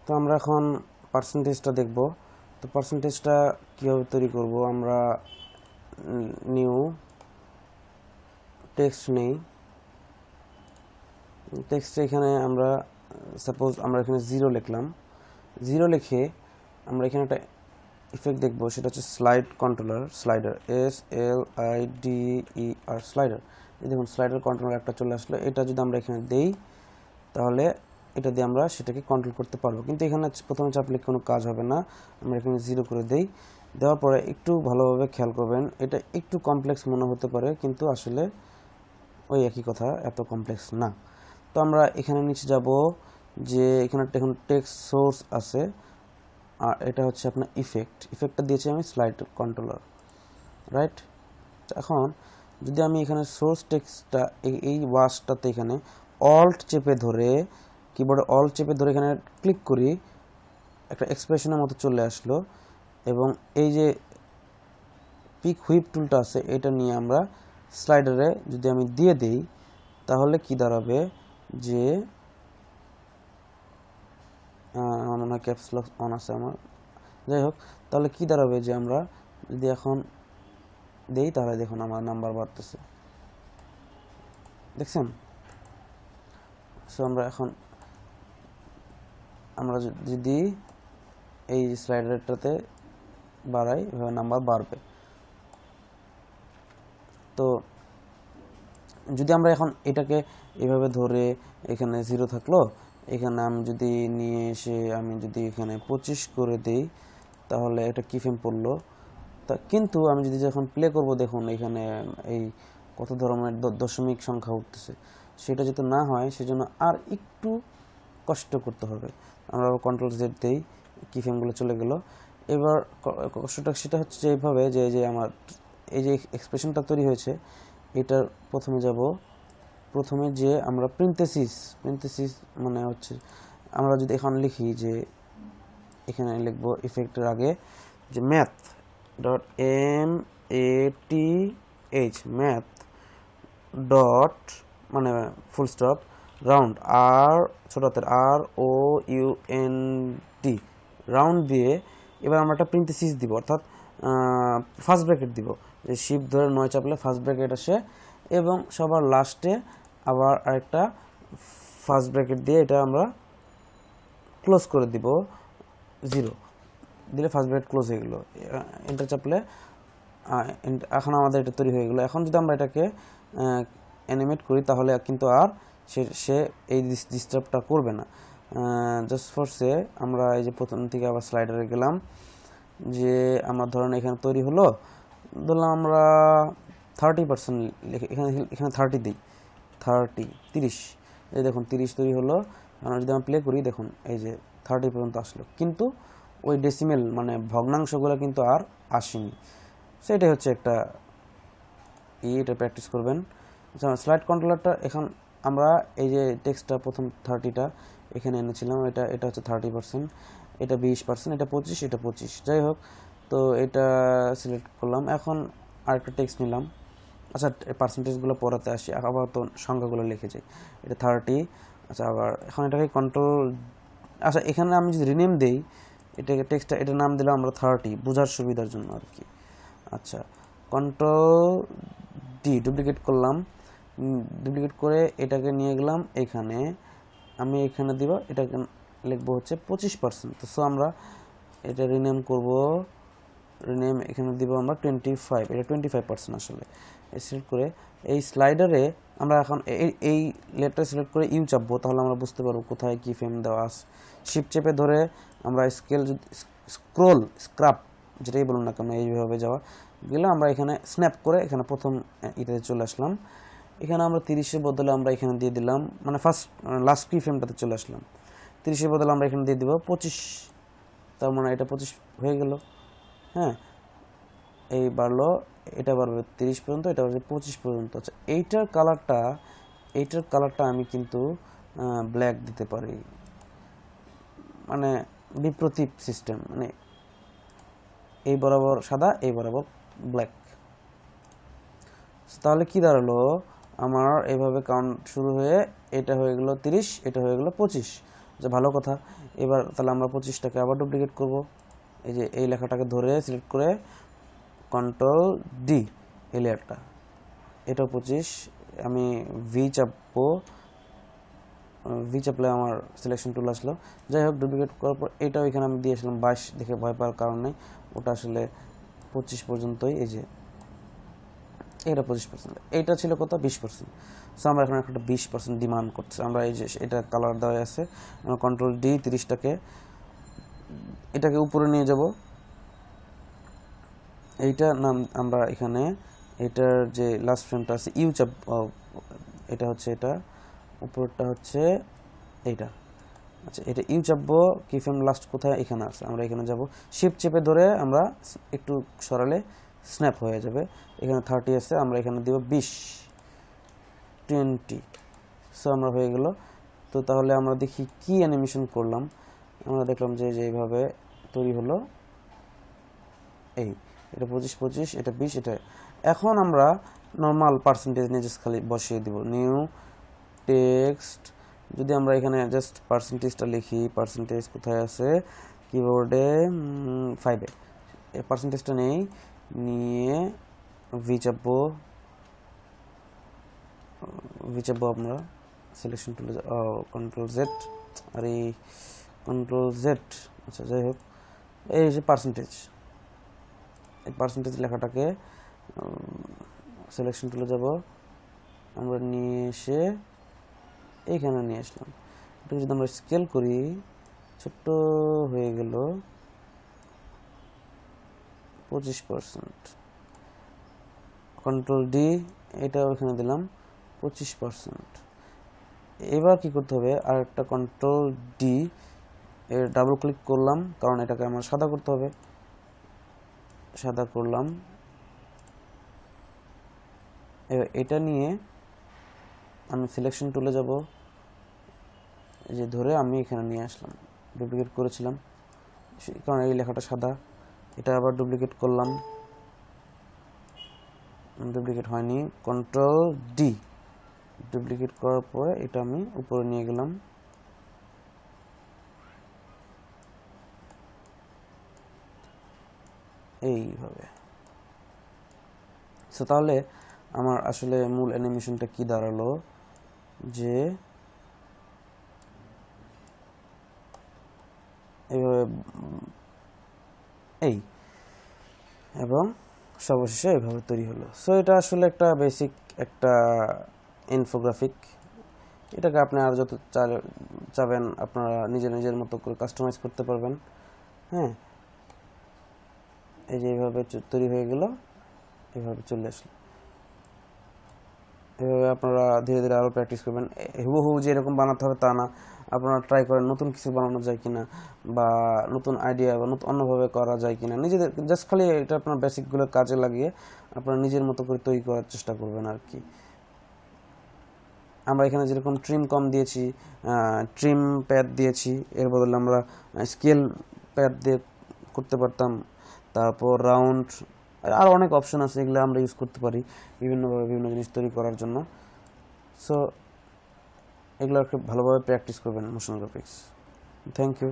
তো আমরা এখন পার্সেন্টেজটা দেখব। তো পার্সেন্টেজটা কীভাবে তৈরি করব, আমরা নিউ টেক্সট নেই। টেক্সটে এখানে আমরা সাপোজ আমরা এখানে 0 লিখলাম। 0 লিখে আমরা এখানে একটা ইফেক্ট দেখব, সেটা হচ্ছে slide controller, slider, SLIDER slider. এই দেখুন স্লাইডার কন্ট্রোলার একটা চলে আসলো। এটা যদি আমরা এখানে দেই তাহলে এটা দিয়ে আমরা সেটাকে কন্ট্রোল করতে পারবো, কিন্তু এখানে প্রথমে চাপলে কোনো কাজ হবে না। আমরা এখানে 0 করে দেই। দেওয়ার পরে একটু ভালোভাবে খেয়াল করবেন, এটা একটু কমপ্লেক্স মনে হতে পারে, কিন্তু আসলে ওই একই কথা, এত কমপ্লেক্স না। তো আমরা এখানে নিচে যাব, যে এখানে এখন টেক্সট সোর্স আছে, আর এটা হচ্ছে আপনার ইফেক্টটা দিয়েছি আমি স্লাইড কন্ট্রোলার, রাইট। এখন যদি আমি এখানে সোর্স টেক্সটটা এই ওয়াশটাতে এখানে অল্ট চেপে ধরে, কিবোর্ডে অল্ট চেপে ধরে এখানে ক্লিক করি, একটা এক্সপ্রেশনের মতো চলে আসলো। এবং এই যে পিক হুইপ টুলটা আছে, এটা নিয়ে আমরা স্লাইডারে যদি আমি দিয়ে দেই তাহলে কি দাঁড়াবে, যে আমার মনে হয় ক্যাপস লক অন আছে আমার, যাই হোক, তাহলে কি দাঁড়াবে, যে আমরা যদি এখন দেই তাহলে দেখুন আমার নাম্বার বাড়তেছে, দেখছেন। সো আমরা এখন আমরা যদি এই স্লাইডারটাতে বাড়াই, এভাবে নাম্বার বাড়বে। তো যদি আমরা এখন এটাকে এভাবে ধরে, এখানে 0 থাকলো, এখানে আমি যদি নিয়ে এসে আমি যদি এখানে 25 করে দেই তাহলে এটা কি ফ্রেম পড়লো। তা কিন্তু আমি যদি যখন প্লে করব, দেখুন এখানে এই কত ধরনের দশমিক সংখ্যা উঠতেছে, সেটা যাতে না হয় সেজন্য আর একটু কষ্ট করতে হবে। আমরা কন্ট্রোল Z দেই, কি ফ্রেমগুলো চলে গেল। এবার কষ্টটা সেটা হচ্ছে যে এইভাবে, যে আমার এই যে এক্সপ্রেশনটা তৈরি হয়েছে, এটার প্রথমে যাব, প্রথমে যে আমরা প্রিন্থেসিস মানে হচ্ছে, আমরা যদি এখন লিখি, যে এখানে লিখব ইফেক্টের আগে যে math dot MATH, math dot মানে ফুল স্টপ রাউন্ড, আর ছোট হাতের ROUND, রাউন্ড দিয়ে এবার আমরা একটা প্রিন্থেসিস দিব, অর্থাৎ ফার্স্ট ব্র্যাকেট দিব, যে শিফট ধরে 9 চাপলে ফার্স্ট ব্র্যাকেট আসে, এবং সবার লাস্টে আবার আরেকটা ফার্স্ট ব্র্যাকেট দিয়ে এটা আমরা ক্লোজ করে দিব, 0 দিলে ফার্স্ট ব্র্যাকেট ক্লোজ হয়ে গেল। এন্টার চাপলে এখন আমাদের এটা তৈরি হয়ে গেলো। এখন যদি আমরা এটাকে অ্যানিমেট করি তাহলে কিন্তু আর সে এই ডিস্টার্বটা করবে না। জাস্ট ফর সে আমরা এই যে প্রথম থেকে আবার স্লাইডারে গেলাম, যে আমরা ধরেন এখানে তৈরি হলো, ধরলাম আমরা 30% এখানে 30 দিই, 30 এই দেখুন 30 তৈরি হলো। আমরা যদি আমরা প্লে করি, দেখুন এই যে 30 পর্যন্ত আসলো, কিন্তু ওই ডেসিমেল মানে ভগ্নাংশগুলো কিন্তু আর আসেনি। সেটাই হচ্ছে একটা এটা প্র্যাকটিস করবেন। স্লাইড কন্ট্রোলারটা এখন আমরা এই যে টেক্সটটা প্রথম 30টা এখানে এনেছিলাম, এটা হচ্ছে 30%, এটা 20%, এটা 25, এটা 25, যাই হোক। তো এটা সিলেক্ট করলাম। এখন আরেকটা টেক্সট নিলাম। আচ্ছা, পার্সেন্টেজগুলো পড়াতে আসি, আবার তো সংখ্যাগুলো লিখে যাই। এটা 30। আচ্ছা, আবার এখন এটাকে কন্ট্রোল, আচ্ছা এখানে আমি যদি রিনেম দেই, এটাকে টেক্সটটা এটা নাম দিলাম আমরা 30, বোঝার সুবিধার জন্য আর কি। আচ্ছা, কন্ট্রোল ডি ডুপ্লিকেট করলাম, ডুপ্লিকেট করে এটাকে নিয়ে গেলাম এখানে, আমি এখানে দিব, এটাকে লিখবো হচ্ছে 25%। তো সো আমরা এটা রিনেম করব, রিনেম এখানে দিব আমরা 25, এটা 25% আসলে। সিলেক্ট করে এই স্লাইডারে আমরা এখন এই লেটার সিলেক্ট করে ইউ চাপবো, তাহলে আমরা বুঝতে পারবো কোথায় কি ফ্রেম দেওয়া আছে। শিফট চেপে ধরে আমরা স্কেল স্ক্রাপ যেটাই বলুন না কেন, এইভাবে যাওয়া গেলে আমরা এখানে স্ন্যাপ করে এখানে প্রথম এটাতে চলে আসলাম। এখানে আমরা 30-এর বদলে আমরা এখানে দিয়ে দিলাম, মানে লাস্ট কি ফ্রেমটাতে চলে আসলাম। 30-এর বদলে আমরা এখানে দিয়ে দিব 25, তার মানে এটা 25 হয়ে গেল। হ্যাঁ, এই বাড়লো, এটা বাড়বে 30 পর্যন্ত, এটা বাড়বে 25 পর্যন্ত। আচ্ছা, এইটার কালারটা আমি কিন্তু ব্ল্যাক দিতে পারি, মানে বিপ্রতীপ সিস্টেম, মানে এই বরাবর সাদা, এই বরাবর ব্ল্যাক। তাহলে কি দাঁড়ালো, আমার এইভাবে কাউন্ট শুরু হয়ে এটা হয়ে গেল 30, এটা হয়ে গেল 25। যে ভালো কথা। এবার তাহলে আমরা 25টাকে আবার ডুপ্লিকেট করব, এই যে এই লেখাটাকে ধরে সিলেক্ট করে কন্ট্রোল ডি, এই লেয়ারটা, এটাও 25, আমি ভি চাপবো, ভি চাপলে আমার সিলেকশন টুল আসলো। যাই হোক, ডুপ্লিকেট করার পর এটাও এখানে আমি দিয়েছিলাম 22, দেখে ভয় পাওয়ার কারণ নেই, ওটা আসলে 25 পর্যন্তই, এই যে এটা 25%, এইটা ছিল কত 20%। সো আমরা এখন একটা 20% ডিমান্ড করছি, আমরা এই যে এটা কালার দেওয়া আছে, আমরা কন্ট্রোল ডি 30টাকে এটাকে উপরে নিয়ে যাব, এইটা নাম আমরা এখানে এটার যে লাস্ট ফ্রেমটা আছে ইউ চাপ, এটা হচ্ছে এটা, উপরটা হচ্ছে এইটা, আচ্ছা এটা ইউ চাপবো, কি ফ্রেম লাস্ট কোথায় এখানে আছে, আমরা এখানে যাব, শিফট চেপে ধরে আমরা একটু সরালে স্ন্যাপ হয়ে যাবে, এখানে 30 আছে, আমরা এখানে দিব 20 20। সো আমরা হয়ে গেল। তো তাহলে আমরা দেখি কি অ্যানিমেশন করলাম, আমরা দেখলাম যে এইভাবে তৈরি হলো, এই এটা 25, এটা 20, এটা। এখন আমরা নর্মাল পার্সেন্টেজ নিয়ে জাস্ট খালি বসিয়ে দিব, নিউ টেক্সট, যদি আমরা এখানে জাস্ট পার্সেন্টেজটা লিখি, পার্সেন্টেজ কোথায় আছে কিবোর্ডে, 5-এ এই পার্সেন্টেজটা নেই, নিয়ে ভি চাপবো, আমরা সিলেকশন টুলে কন্ট্রোল জেড, আর এই কন্ট্রোল জেড, আচ্ছা যাই হোক, এই যে পার্সেন্টেজ, এই পার্সেন্টেজ লেখাটাকে সিলেকশন টুলে যাব, আমরা নিয়ে এসে এইখানে নিয়ে আসলাম, এটা যদি আমরা স্কেল করি ছোট্ট হয়ে গেল 25%, কন্ট্রোল ডি, এটা ওখানে দিলাম 25%। এবার কি করতে হবে, আর একটা কন্ট্রোল ডি এর ডাবল ক্লিক করলাম, কারণ এটাকে আমার সাদা করতে হবে, সাদা করলাম, এবার এটা নিয়ে আমি সিলেকশন টুলে যাব, এই যে ধরে আমি এখানে নিয়ে আসলাম, ডুপ্লিকেট করেছিলাম কারণ এই লেখাটা সাদা, এটা আবার ডুপ্লিকেট করলাম, ডুপ্লিকেট হয়নি, কন্ট্রোল ডি, ডুপ্লিকেট করার পরে এটা আমি উপরে নিয়ে গেলাম, এইভাবে। সো তাহলে আমার আসলে মূল অ্যানিমেশনটা কি দাঁড়ালো, যে এইভাবে এই, এবং সর্বশেষে এইভাবে তৈরি হলো। সো এটা আসলে একটা বেসিক একটা ইনফোগ্রাফিক, এটাকে আপনি আর যত চাবেন আপনারা নিজের নিজের মতো করে কাস্টমাইজ করতে পারবেন। হ্যাঁ, এই যে এইভাবে তৈরি হয়ে গেল, এইভাবে চলে আসলো, এভাবে আপনারা ধীরে ধীরে আরও প্র্যাকটিস করবেন। হুবহু যে এরকম বানাতে হবে তা না, আপনারা ট্রাই করেন নতুন কিছু বানানো যায় কিনা, বা নতুন আইডিয়া বা নতুন অন্যভাবে করা যায় কিনা, নিজেদের জাস্ট খালি এটা আপনার বেসিকগুলো কাজে লাগিয়ে আপনারা নিজের মতো করে তৈরি করার চেষ্টা করবেন আর কি। আমরা এখানে যেরকম ট্রিম কম দিয়েছি, ট্রিম প্যাড দিয়েছি, এর বদলে আমরা স্কেল প্যাড দিয়ে করতে পারতাম, তারপর রাউন্ড, আরও অনেক অপশন আছে, এগুলো আমরা ইউজ করতে পারি বিভিন্নভাবে বিভিন্ন জিনিস তৈরি করার জন্য। সো এগুলো ভালোভাবে প্র্যাকটিস করবেন মোশন গ্রাফিক্স। Thank you.